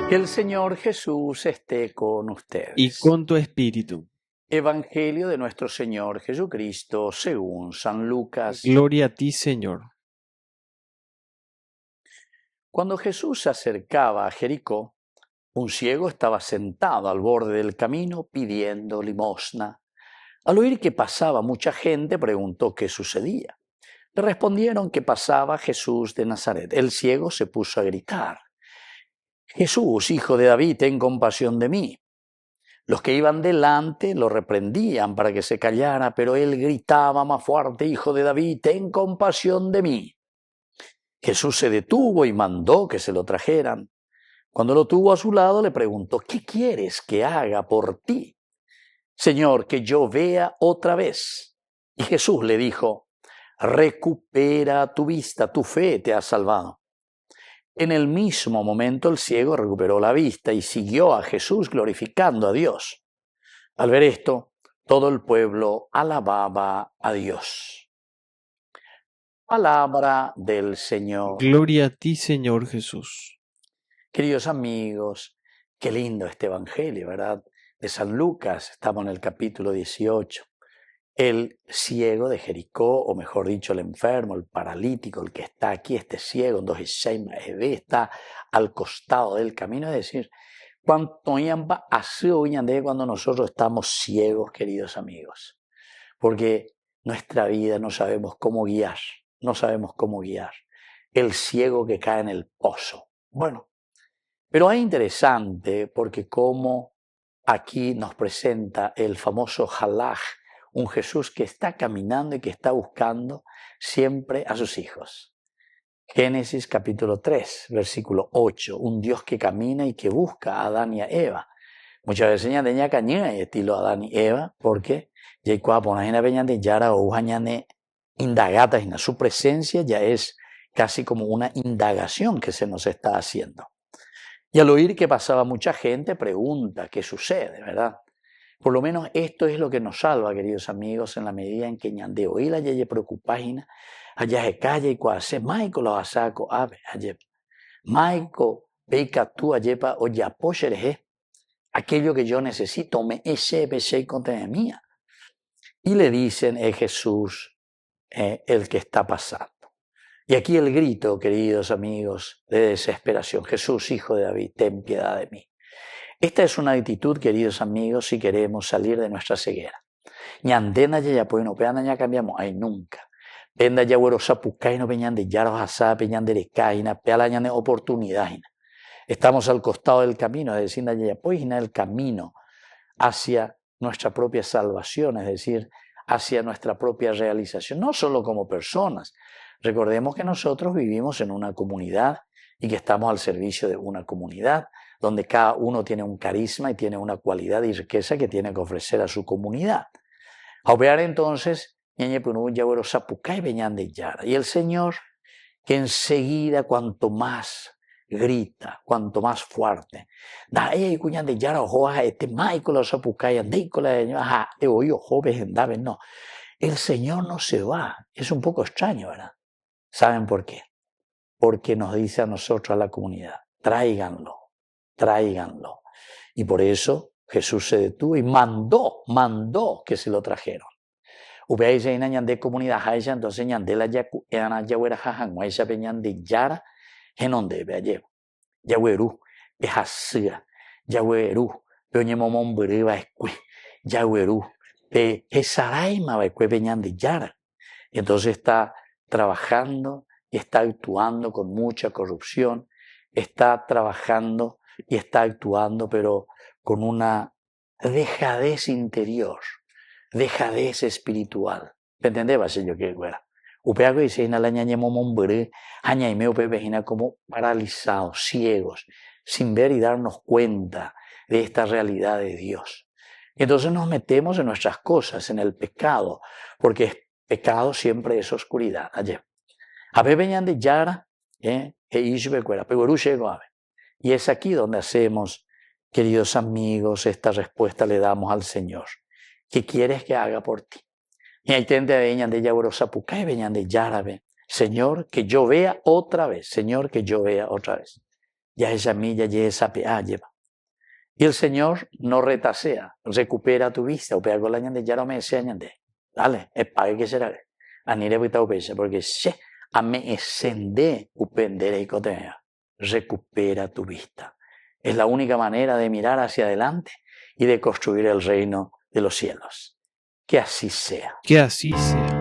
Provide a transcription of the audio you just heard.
Que el Señor Jesús esté con y ustedes. con tu espíritu. Evangelio de nuestro Señor Jesucristo según San Lucas. Gloria a ti, Señor. Cuando Jesús se acercaba a Jericó, un ciego estaba sentado al borde del camino pidiendo limosna. Al oír que pasaba mucha gente, preguntó qué sucedía. Le respondieron que pasaba Jesús de Nazaret. El ciego se puso a gritar: Jesús, hijo de David, ten compasión de mí. Los que iban delante lo reprendían para que se callara, pero él gritaba más fuerte: Hijo de David, ten compasión de mí. Jesús se detuvo y mandó que se lo trajeran. Cuando lo tuvo a su lado, le preguntó: ¿Qué quieres que haga por ti? Señor, que yo vea otra vez. Y Jesús le dijo: recupera tu vista, tu fe te ha salvado. En el mismo momento el ciego recuperó la vista y siguió a Jesús glorificando a Dios. Al ver esto, todo el pueblo alababa a Dios. Palabra del Señor. Gloria a ti, Señor Jesús. Queridos amigos, qué lindo este Evangelio, ¿verdad? De San Lucas, estamos en el capítulo 18. El ciego de Jericó, o mejor dicho, el enfermo, el paralítico, el que está aquí, este ciego, está al costado del camino, es decir, cuando nosotros estamos ciegos, queridos amigos, porque nuestra vida no sabemos cómo guiar, no sabemos cómo guiar. El ciego que cae en el pozo. Bueno, pero es interesante porque como aquí nos presenta el famoso Jalaj, un Jesús que está caminando y que está buscando siempre a sus hijos. Génesis capítulo 3, versículo 8, un Dios que camina y que busca a Adán y a Eva. Muchas veces ya tenía caña y estilo Adán y Eva, porque ya cuando ponen de yara o ujañane indagata en su presencia ya es casi como una indagación que se nos está haciendo. Y al oír que pasaba mucha gente, pregunta qué sucede, ¿verdad? Por lo menos esto es lo que nos salva, queridos amigos, en la medida en que ñande oí la yeye preocupágina, allá se calla y cuase Michael lo asaco ave, ayer. Michael, peika tú ayepa o ya aquello que yo necesito, me ese besé contra mía. Y le dicen, es Jesús el que está pasando. Y aquí el grito, queridos amigos, de desesperación: Jesús, hijo de David, ten piedad de mí. Esta es una actitud, queridos amigos, si queremos salir de nuestra ceguera. Ñandena ya pues no peana ya cambiamos, ay nunca. Penda ya güero sapucay no peñan de yaros asá, peñan de recaina, peala ñane oportunidad. Estamos al costado del camino, es decir, ya pues el camino hacia nuestra propia salvación, es decir, hacia nuestra propia realización, no solo como personas. Recordemos que nosotros vivimos en una comunidad y que estamos al servicio de una comunidad donde cada uno tiene un carisma y tiene una cualidad y riqueza que tiene que ofrecer a su comunidad. A operar entonces, y el Señor, que enseguida cuanto más grita, cuanto más fuerte. No, el Señor no se va. Es un poco extraño, ¿verdad? ¿Saben por qué? Porque nos dice a nosotros, a la comunidad, tráiganlo, tráiganlo. Y por eso Jesús se detuvo y mandó que se lo trajeron. Ubeaise ina ñande comunidad haya, entonces ñande la yaku eana yawera jajan waisa peñande yara genonde beaye yaweru behasía yaweru peoñemomon beriba escue yaweru pe esaraima becue peñande yara. Entonces está trabajando y está actuando con mucha corrupción, está trabajando y está actuando pero con una dejadez interior, dejadez espiritual. ¿Me entendés, señor? Que fuera. Upeago dice en la ñaña momombere, añaime upepejina como paralizados, ciegos, sin ver y darnos cuenta de esta realidad de Dios. Y entonces nos metemos en nuestras cosas, en el pecado, porque pecado siempre es oscuridad. Ayer. Abe veñan de yara, y es aquí donde hacemos, queridos amigos, esta respuesta le damos al Señor. ¿Qué quieres que haga por ti? Y ahí tende veñan de yaburosa pucay, veñan de yarabe. Señor, que yo vea otra vez. Señor, que yo vea otra vez. ya esa milla, ya esa pea lleva. Y el Señor no retasea, recupera tu vista, o pega con la ñande, ya no me desea ñande. Dale, es pague que será. Anire pitao pecha, porque se ame escende upendere y cotea. Recupera tu vista. Es la única manera de mirar hacia adelante y de construir el reino de los cielos. Que así sea. Que así sea.